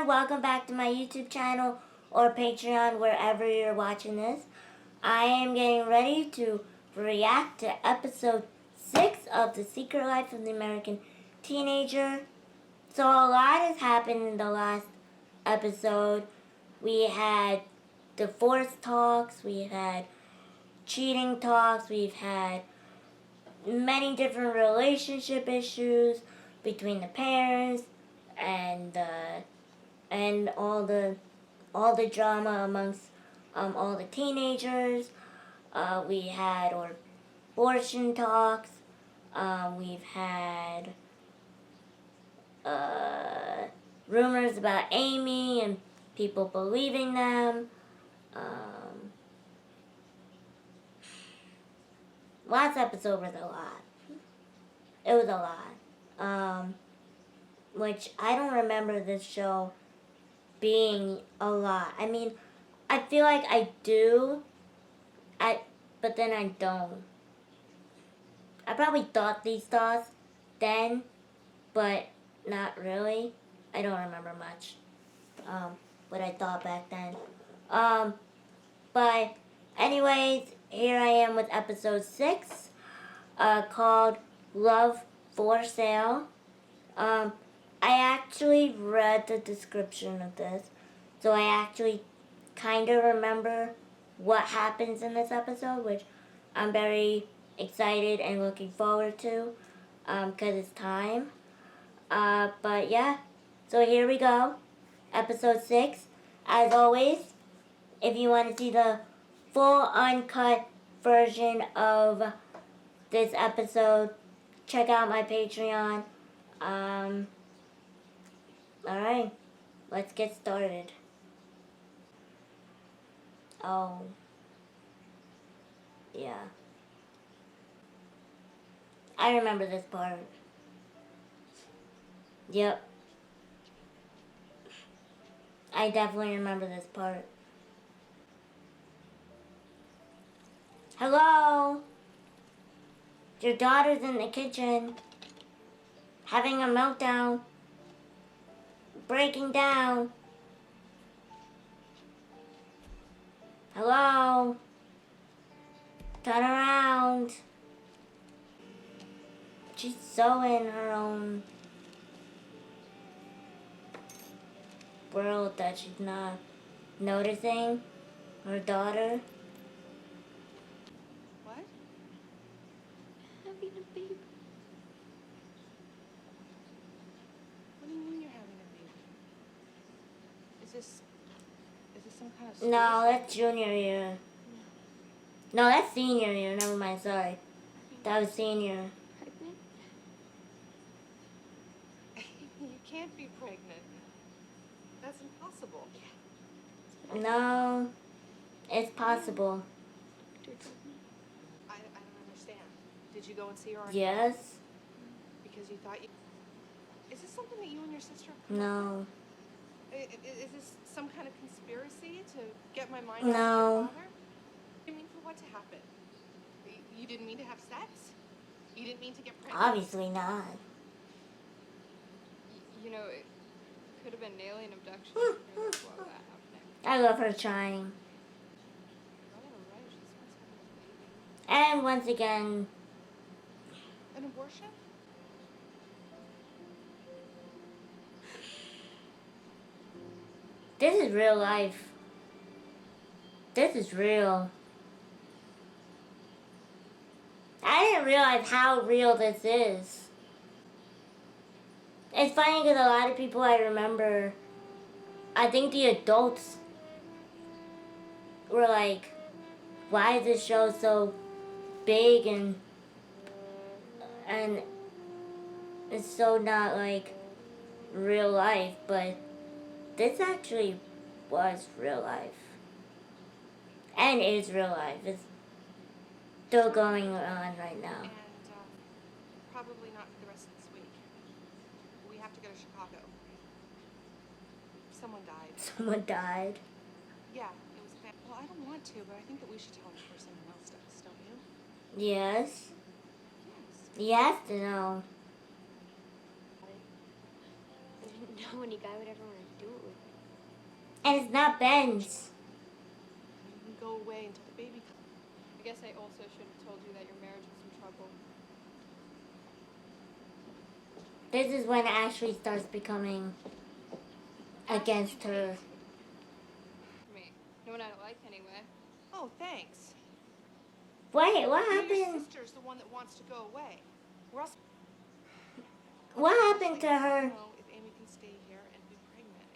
everyone, welcome back to my YouTube channel or Patreon, wherever you're watching this. I am getting ready to react to episode 6 of The Secret Life of the American Teenager. So a lot has happened in the last episode. We had divorce talks, we've had cheating talks, we've had many different relationship issues between the parents and all the drama amongst all the teenagers. We had abortion talks. We've had rumors about Amy and people believing them. Last episode was a lot. It was a lot. Which I don't remember this show being a lot. I mean, I feel like I do, but then I don't. I probably thought these thoughts then, but not really. I don't remember much what I thought back then. But anyways, here I am with episode 6, called Love for Sale. I actually read the description of this, so I actually kind of remember what happens in this episode, which I'm very excited and looking forward to, because it's time. But yeah, so here we go, episode 6. As always, if you want to see the full uncut version of this episode, check out my Patreon. Alright, let's get started. Oh, yeah. I remember this part. Yep. I definitely remember this part. Hello? Your daughter's in the kitchen, having a meltdown, breaking down. Hello? Turn around. She's so in her own world that she's not noticing her daughter. What? Having a baby. What do you mean you're having a baby? Is this some kind of... No, that's junior year. No, that's senior year. Never mind, sorry. That was senior. Pregnant? You can't be pregnant. That's impossible. No, it's possible. I don't understand. Did you go and see her? Yes. Because you thought you... Is this something that you and your sister... No. Is this some kind of conspiracy to get my mind No. off your father? You mean for what to happen? You didn't mean to have sex? You didn't mean to get pregnant? Obviously not. You know, it could have been an alien abduction. What that happening? I love her trying. And once again, An abortion? this is real life. This is real. I didn't realize how real this is. It's funny because a lot of people I remember, I think the adults were like, why is this show so big and it's so not like real life, but this actually was real life. And is real life. It's still going on right now. And probably not for the rest of this week. We have to go to Chicago. Someone died. Someone died. Yeah, it was bad. Well, I don't want to, but I think that we should tell her before someone else does, don't you? Yes. Yes. You have to know. I didn't know any guy would ever want to do it with me. And it's not Ben's. You can go away until the baby comes. I guess I also should have told you that your marriage was in trouble. This is when Ashley starts becoming against her. Me. No one I like anyway. Oh, thanks. Wait, what Your happened? sister's the one that wants to go away. We're also What happened to I her? don't know if Amy can stay here and be pregnant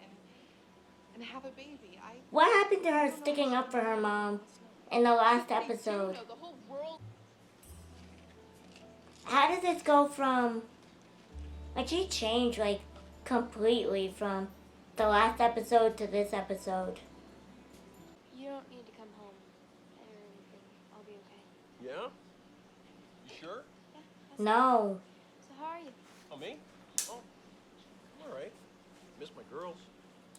and have a baby. What happened to her sticking up for her mom in the last episode? The whole world. How does this go from... Like, she changed, like, completely from the last episode to this episode. You don't need to come home or anything. I'll be okay. Yeah? You sure? Yeah. No. So how are you? Oh, me? Oh, I'm all right. Miss my girls.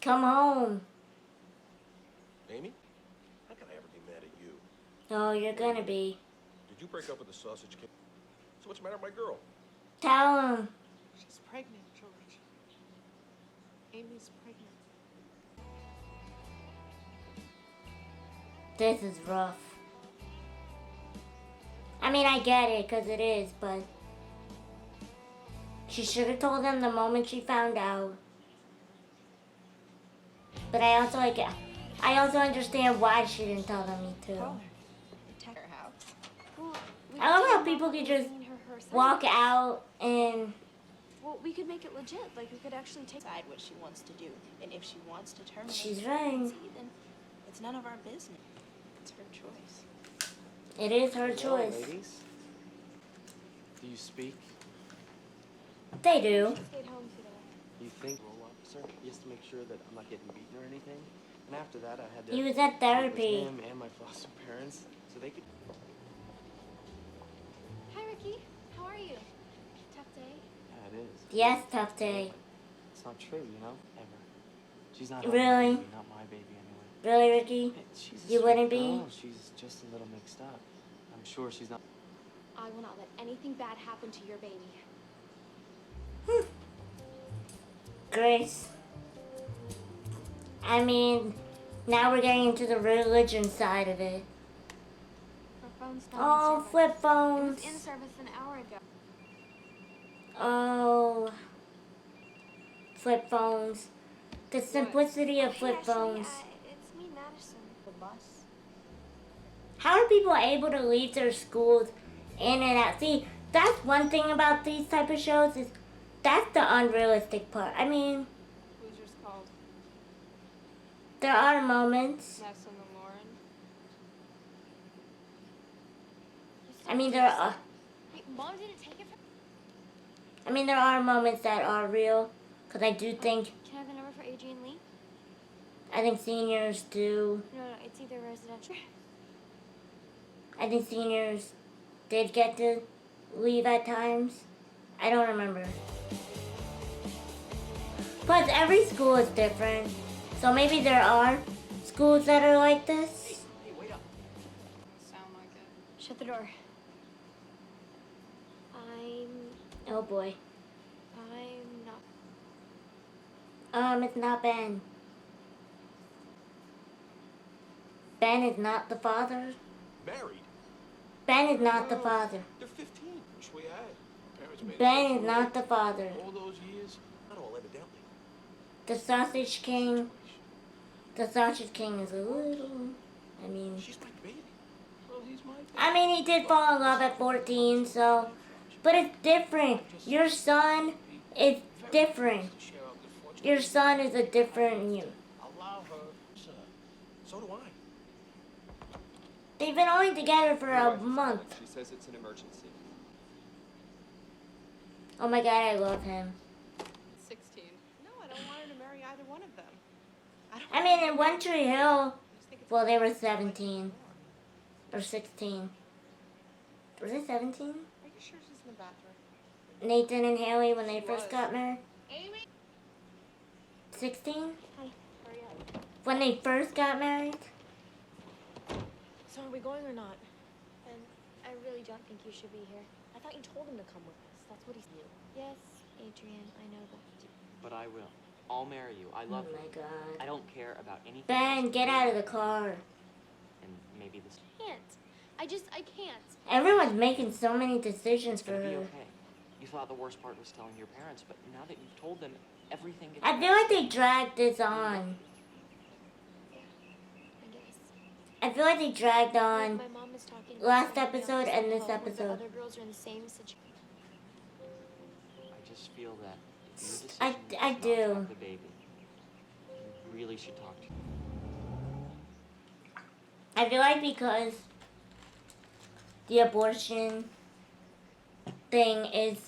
Come home. Amy? How can I ever be mad at you? Oh, you're gonna be. Did you break up with the sausage king? So what's the matter with my girl? Tell him. She's pregnant, George. Amy's pregnant. This is rough. I mean, I get it, because it is, but... She should have told them the moment she found out. But I also, like... I also understand why she didn't tell them, me too. Well, we I love could how do people it could just using her side. walk out and... Well, we could make it legit. Like, we could actually decide what she wants to do. And if she wants to terminate She's the right. pregnancy, then it's none of our business. It's her choice. It is her Hello, choice. ladies. Do you speak? They do. She stayed home today. You think roll officer just to make sure that I'm not getting beaten or anything? And after that, I had to He was at meet with therapy. him and my foster parents so they could. Hi, Ricky. How are you? Tough day? Yeah, it is. Yes, tough day. It's not true, you know. Ever. She's not Really? my baby, not my baby anyway. Really, Ricky? Hey, she's a You sweet wouldn't be? girl. She's just a little mixed up. I'm sure she's not. I will not let anything bad happen to your baby. Grace. I mean, now we're getting into the religion side of it. Her phone's not Oh, in service. flip It phones. was in service an hour ago. Oh. Flip phones. The simplicity of flip Hey, Ashley, phones. it's me, Madison. The bus. How are people able to leave their schools in and out? See, that's one thing about these type of shows is that's the unrealistic part. I mean, Who's yours called? there are moments. Madison and Lauren. I mean, there are. Wait, Mom didn't take it from... I mean, there are moments that are real, because I do think, Can I have the number for Adrian Lee? I think seniors do. No, it's either residential. I think seniors did get to leave at times. I don't remember. Plus, every school is different, so maybe there are schools that are like this. Hey, wait up. Sound like it. Shut the door. Oh boy. I'm not... It's not Ben. Ben is not the father. Married? Ben is not the father. They're 15. Wish we had. Parents made Ben it is not the father. all those years. Not all evidently. The Sausage King. The Sausage King is a little... I mean... She's my baby. Well, he's my baby. I mean, he did fall in love at 14, so... But it's different. Your son is different. Your son is a different you. Allow her. So do I. They've been only together for a month. She says it's an emergency. Oh my god, I love him. 16. No, I don't want her to marry either one of them. I mean, in One Tree Hill, I just think it's well, they were 17 or 16. Was it 17? Are you sure she's in the bathroom? Nathan and Haley when they She first was. got married. Amy? 16? Hi, hurry up. When they first got married? So are we going or not? And I really don't think you should be here. I thought you told him to come with us. That's what he's new. Yes, Adrian, I know that. But I will. I'll marry you. I Oh love you. my god. I don't care about anything. Ben, else. get out of the car. And maybe this Can't. I can't. Everyone's making so many decisions is for gonna be her. okay. You thought the worst part was telling your parents, but now that you've told them, everything gets I feel better. like they dragged this on. I guess. I feel like they dragged on. My mom is talking about last setting me up episode for and some this home where episode. The other girls are in the same situation. I just feel that your decision I is not to do. have the baby. You really should talk to. I feel like because the abortion thing is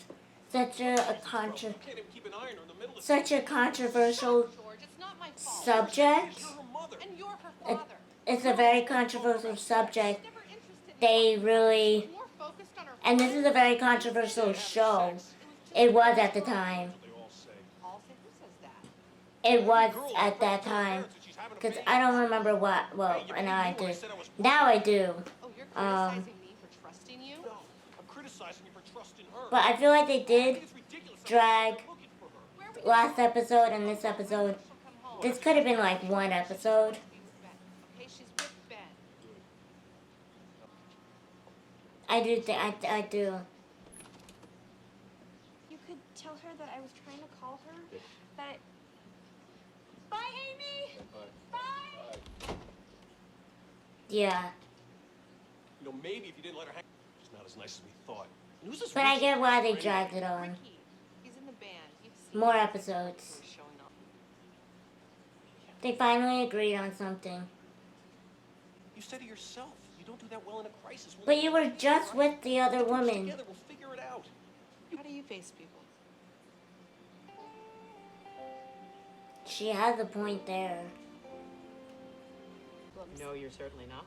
such a such a controversial George, it's not my fault. subject. You're her mother. And you're her father. It's a very controversial subject. Never interested in They really, more focused on her and this is a very controversial show. It was at the time. They all say. All say who says that? It was at that time. Because I don't remember what, well, and now I do. Now I do. Oh, you're criticizing me for trusting you? No, I'm criticizing you for trusting her. But I feel like they I did think it's ridiculous. drag I'm looking for her. Where were you last episode and this episode. she'll come home? This could have been like one episode. Okay, she's with Ben. I do think, I do. You could tell her that I was trying to call her. That. Bye, Amy. Bye. Yeah. You know, maybe if you didn't let her hang, she's not as nice as we thought. And who's this But I Richie? get why they dragged it on. Ricky, he's in the band. You've seen More him. episodes. We're showing up. They finally agreed on something. You said it yourself. You don't do that well in a crisis. But you were just with the other Put us woman. Together, we'll figure it out. How do you face people? She has a point there. No, you're certainly not.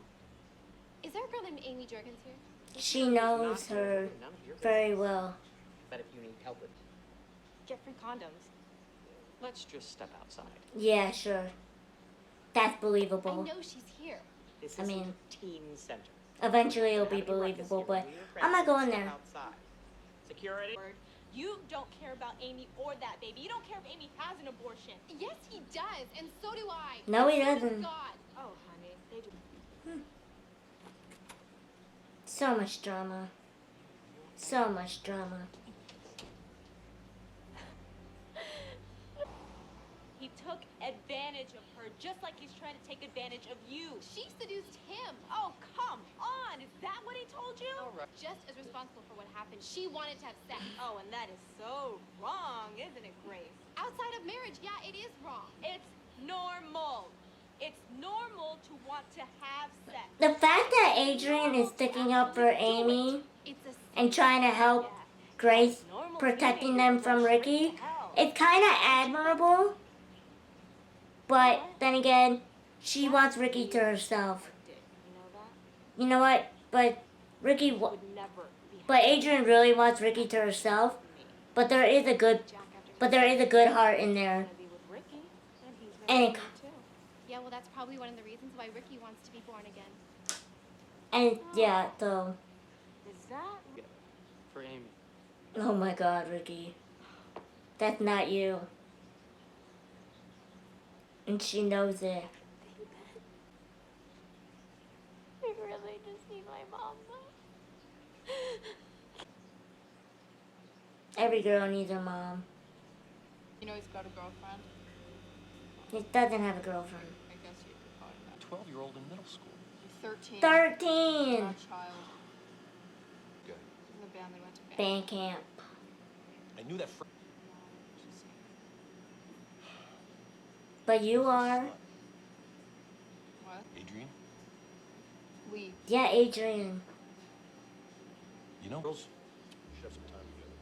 Is there a girl named Amy Jorgens here? She knows her None of your business. very well. But if you need help with Get free condoms. Let's just step outside. Yeah, sure. That's I believable. know she's here. this I is mean, a teen center. Eventually it'll be Have any ruckus believable, here. but We are I'm not going step there. Outside. Security. You don't care about Amy or that baby. You don't care if Amy has an abortion. Yes, he does, and so do I. No, he And so does doesn't. God. Oh, honey, they do. So much drama. So much drama. He took advantage of her just like he's trying to take advantage of you. She seduced him. Oh, come on. Is that what he told you? All right. Just as responsible for what happened. She wanted to have sex. Oh, and that is so wrong, isn't it, Grace? Outside of marriage, yeah, it is wrong. It's normal. It's normal to want to have sex. The fact that Adrian is sticking up for Amy It's a and trying to help Grace Normal protecting behavior them from goes straight Ricky, to hell. it's kind of admirable. But then again, she wants Ricky to herself. You know that? You know what? But Ricky, Would never be but Adrian really wants Ricky to herself. But there is a good, heart in there. gonna be with Ricky, and he's And gonna it, be too. Yeah, well, that's probably one of the reasons why Ricky wants to be born again. and yeah, so Is that? For Amy. oh my God, Ricky, that's not you, and she knows it. I really just need my mom though. Every girl needs her mom. You know he's got a girlfriend? He doesn't have a girlfriend. I guess you could call it that. 12-year-old in middle school. He's 13. 13. Not a child. Good. In the band they went to band. Band camp. I knew that. But you are. What? Adrian, We. Yeah, Adrian. you know, girls should have some time together.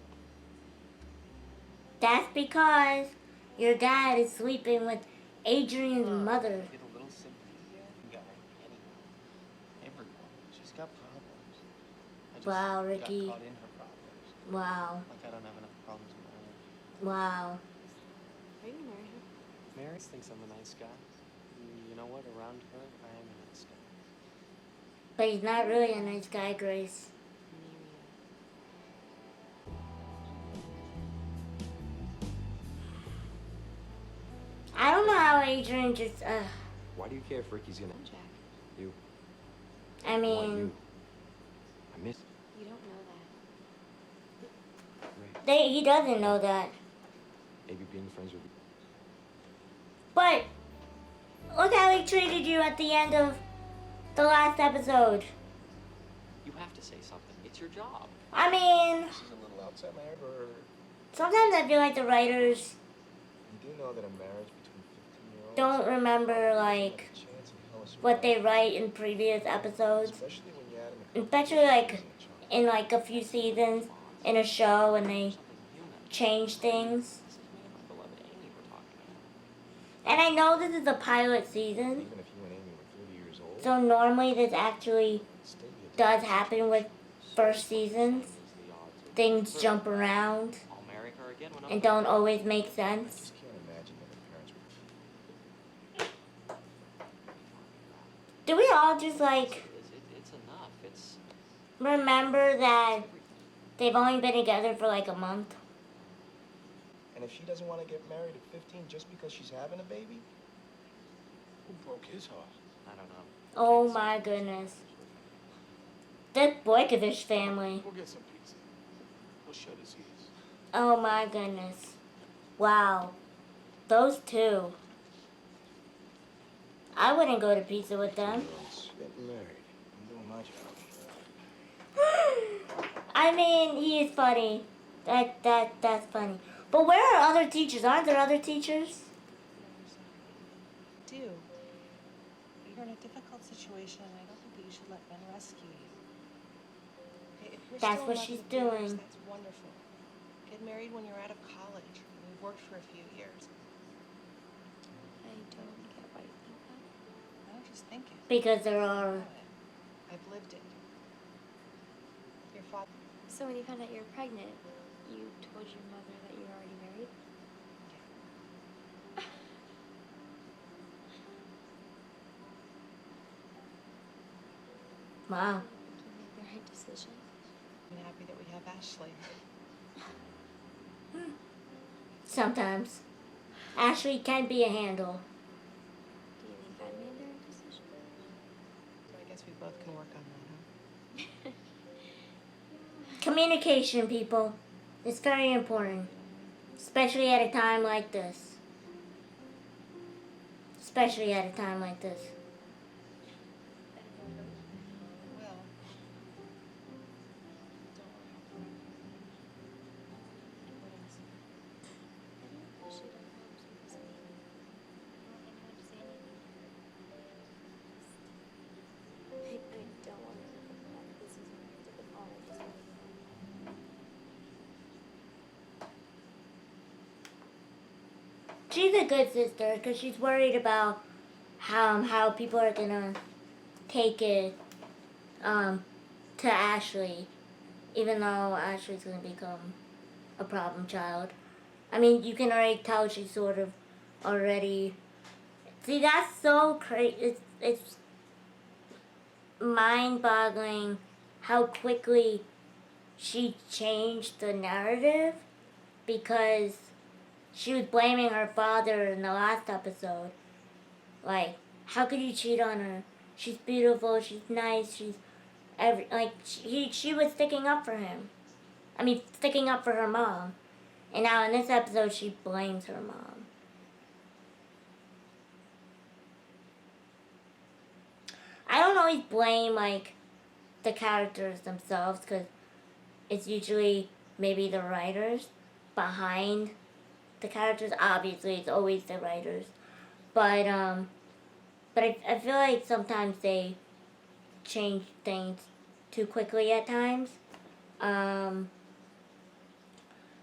That's because your dad is sleeping with Adrian's mother. Get a little sympathy here. You got anyone. Everyone. She's got problems. I just Wow, Ricky. got caught in her problems. Wow. Like I don't have enough problems of my own. Wow. Are you gonna marry him? Mary thinks I'm a nice guy. You know what? Around her, I am a nice guy. But he's not really a nice guy, Grace. Adrian just, Why do you care if Ricky's gonna... Jack, You. I Why mean, you? I miss... you don't know that. Right. he doesn't know that. Maybe being friends with you. But, look how he treated you at the end of the last episode. You have to say something. It's your job. I mean, This is a little outside my head, or sometimes I feel like the writers you do know that a marriage between 15-year-olds don't remember, like, chance in hell is what they survival, write in previous episodes. especially when you add in the Especially, like, complications of a child. in, like, a few seasons in a show when they Something human. change things. This is me and my beloved Amy we're talking about. And I know this is a pilot season, Even if you and Amy were 30 years old, so normally this actually it'd still be a does different happen with first seasons. The odds are Things clear. jump around I'll marry her again when I'm and don't always make I sense. just can't imagine that her parents would. Do we all just, like, It's enough. It's remember that everything. they've only been together for like a month? And if she doesn't want to get married at 15 just because she's having a baby, Who broke his heart? I don't know. Oh my goodness. The Boykovich family. We'll get some pizza. He'll shut his ears. Oh my goodness. Wow. Those two. I wouldn't go to pizza with them. girls getting married. I'm doing my job. I mean, he is funny. That's funny. But where are other teachers? Aren't there other teachers? Do. You're in a difficult situation, and I don't think that you should let Ben rescue you. Okay, if you're That's still what in love she's with yours, doing. That's wonderful. Get married when you're out of college. We've worked for a few years. I don't get why you think that. I was just thinking. Because there I are. know it. I've lived it. Your father. So when you found out you were pregnant, you told your mother that you were already married? Wow. You made the right decision. I'm happy that we have Ashley. Sometimes. Ashley can be a handle. Do you think I made the right decision? So I guess we both can work on that, huh? Communication, people. It's very important. Especially at a time like this. Especially at a time like this. Well. Don't worry. What else? I think we should have helped you this week. I don't think I have to say anything. I don't want to think that this is what I did with all of this. She's a good sister because she's worried about how people are gonna take it to Ashley, even though Ashley's gonna become a problem child. I mean, you can already tell she's sort of already. See, that's so crazy. It's mind-boggling how quickly she changed the narrative because she was blaming her father in the last episode. Like, how could you cheat on her? She's beautiful, she's nice, she was sticking up for him. I mean, sticking up for her mom. And now in this episode, she blames her mom. I don't always blame, like, the characters themselves, because it's usually maybe the writers behind the characters. Obviously, it's always the writers. But I feel like sometimes they change things too quickly at times. But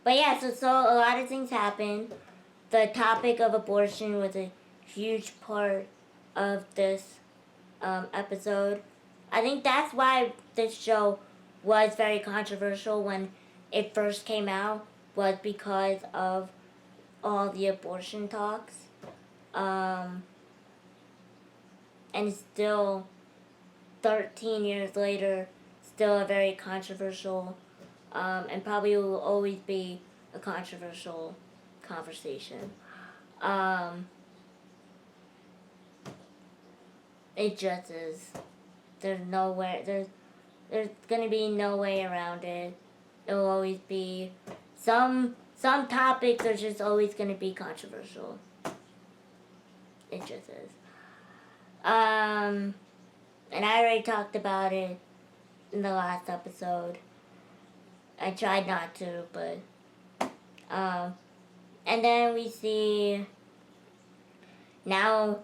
yeah, so a lot of things happen. The topic of abortion was a huge part of this episode. I think that's why this show was very controversial when it first came out, was because of all the abortion talks. And it's still, 13 years later, still a very controversial, and probably will always be a controversial conversation. It just is. There's gonna be no way around it. It will always be some topics are just always gonna be controversial. It just is. And I already talked about it in the last episode. I tried not to, but and then we see now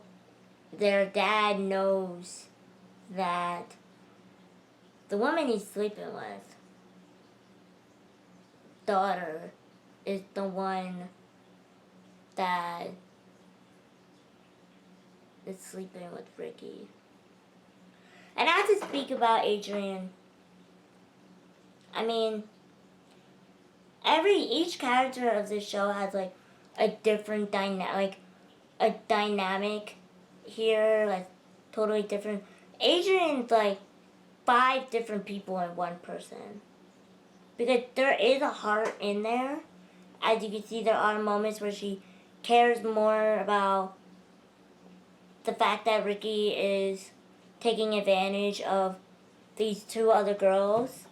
their dad knows that the woman he's sleeping with, daughter, is the one that is sleeping with Ricky. And I have to speak about Adrian. I mean, each character of the show has like a different dynamic here, like totally different. Adrian's like 5 different people in one person. Because there is a heart in there. As you can see, there are moments where she cares more about the fact that Ricky is taking advantage of these 2 other girls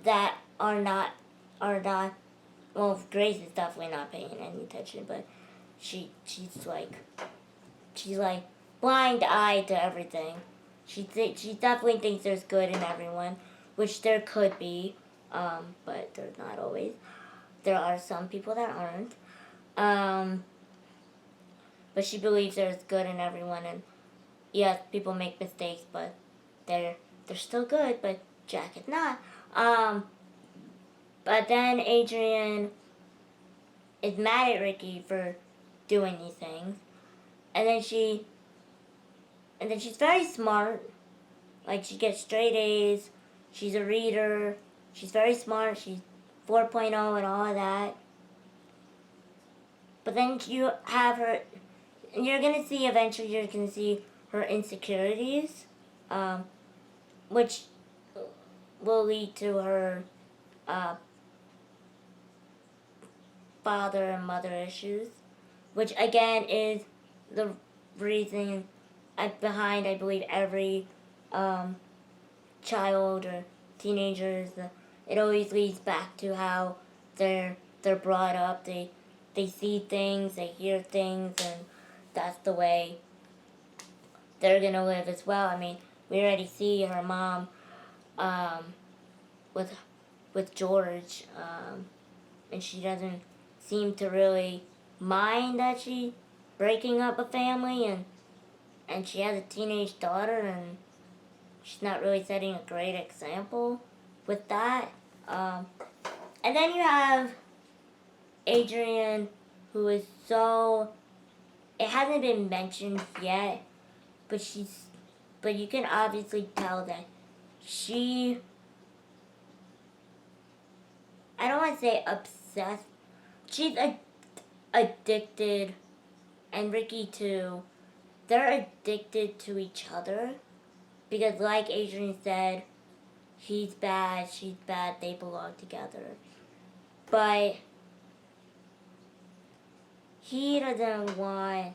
that are not, well, Grace is definitely not paying any attention, but she's like blind-eyed to everything. She definitely thinks there's good in everyone, which there could be, but there's not always. There are some people that aren't. But she believes there's good in everyone, and yes, people make mistakes, but they're still good, but Jack is not. But then Adrian is mad at Ricky for doing these things. And then she's very smart. Like, she gets straight A's. She's a reader. She's very smart. She's 4.0 and all of that. But then you have her, and you're going to see eventually, you're going to see her insecurities, which will lead to her father and mother issues, which again is the reason behind, I believe, every child or teenagers. It always leads back to how they're brought up. They see things, they hear things, and that's the way they're gonna live as well. I mean, we already see her mom with George, and she doesn't seem to really mind that she's breaking up a family, and she has a teenage daughter, and she's not really setting a great example with that. And then you have Adrian, who is so, it hasn't been mentioned yet, but you can obviously tell that she, I don't want to say obsessed, she's addicted, and Ricky too. They're addicted to each other, because like Adrian said, he's bad, she's bad, they belong together. But he doesn't want,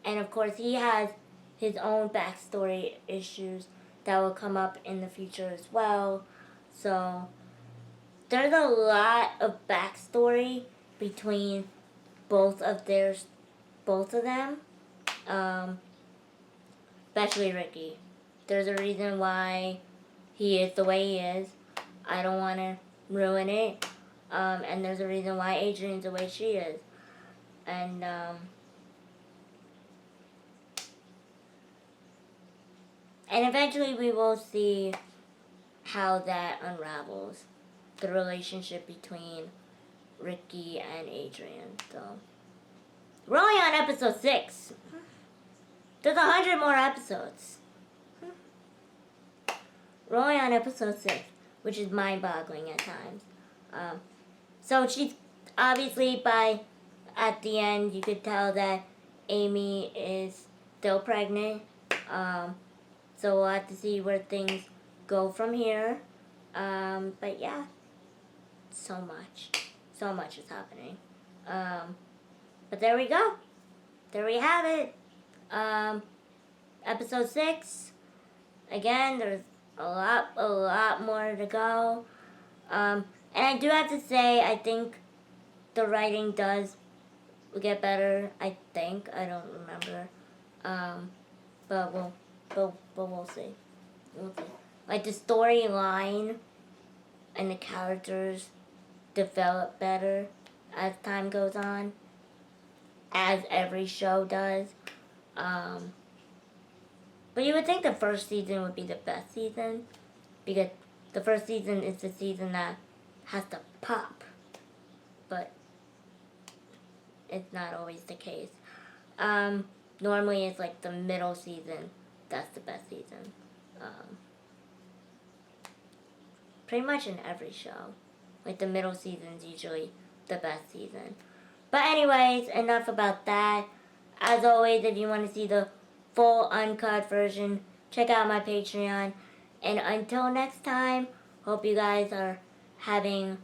and of course he has his own backstory issues that will come up in the future as well. So there's a lot of backstory between both of them, especially Ricky. There's a reason why he is the way he is. I don't want to ruin it. And there's a reason why Adrian's the way she is. And eventually we will see how that unravels, the relationship between Ricky and Adrian. So we're only on episode 6. There's 100 more episodes. We're only on episode 6, which is mind-boggling at times. So she's obviously at the end you could tell that Amy is still pregnant. So we'll have to see where things go from here. But yeah, so much is happening. But there we go. There we have it. episode 6. Again, there's a lot more to go. And I do have to say, I think the writing does get better. I think, I don't remember. But we'll see. We'll see. Like the storyline and the characters develop better as time goes on, as every show does. But you would think the first season would be the best season, because the first season is the season that has to pop. But it's not always the case. Normally it's like the middle season that's the best season. Pretty much in every show. Like the middle season's usually the best season. But anyways, enough about that. As always, if you want to see the full uncut version, check out my Patreon. And until next time, hope you guys are having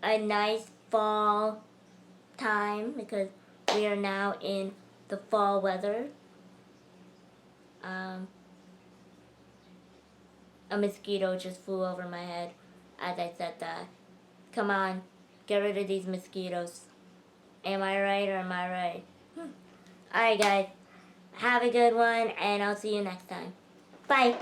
a nice fall time, because we are now in the fall weather. A mosquito just flew over my head as I said that. Come on, get rid of these mosquitoes. Am I right or am I right? Alright guys, have a good one and I'll see you next time. Bye!